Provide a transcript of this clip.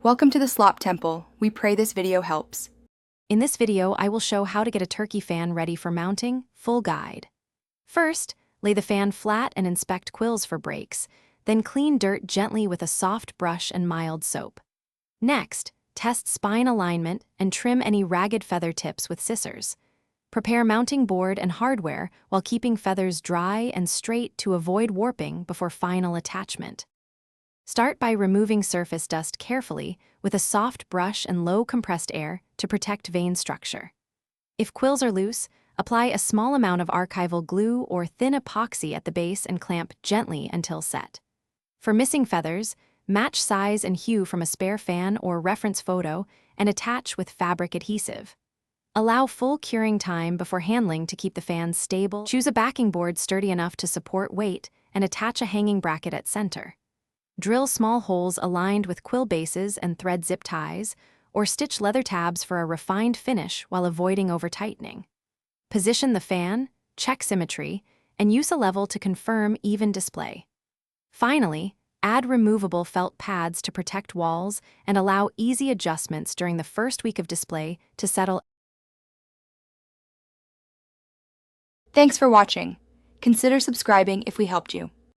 Welcome to the Slop Temple. We pray this video helps. In this video, I will show how to get a turkey fan ready for mounting, full guide. First, lay the fan flat and inspect quills for breaks, then clean dirt gently with a soft brush and mild soap. Next, test spine alignment and trim any ragged feather tips with scissors. Prepare mounting board and hardware while keeping feathers dry and straight to avoid warping before final attachment. Start by removing surface dust carefully with a soft brush and low compressed air to protect vane structure. If quills are loose, apply a small amount of archival glue or thin epoxy at the base and clamp gently until set. For missing feathers, match size and hue from a spare fan or reference photo and attach with fabric adhesive. Allow full curing time before handling to keep the fans stable. Choose a backing board sturdy enough to support weight and attach a hanging bracket at center. Drill small holes aligned with quill bases and thread zip ties, or stitch leather tabs for a refined finish while avoiding over-tightening. Position the fan, check symmetry, and use a level to confirm even display. Finally, add removable felt pads to protect walls and allow easy adjustments during the first week of display to settle. Thanks for watching. Consider subscribing if we helped you.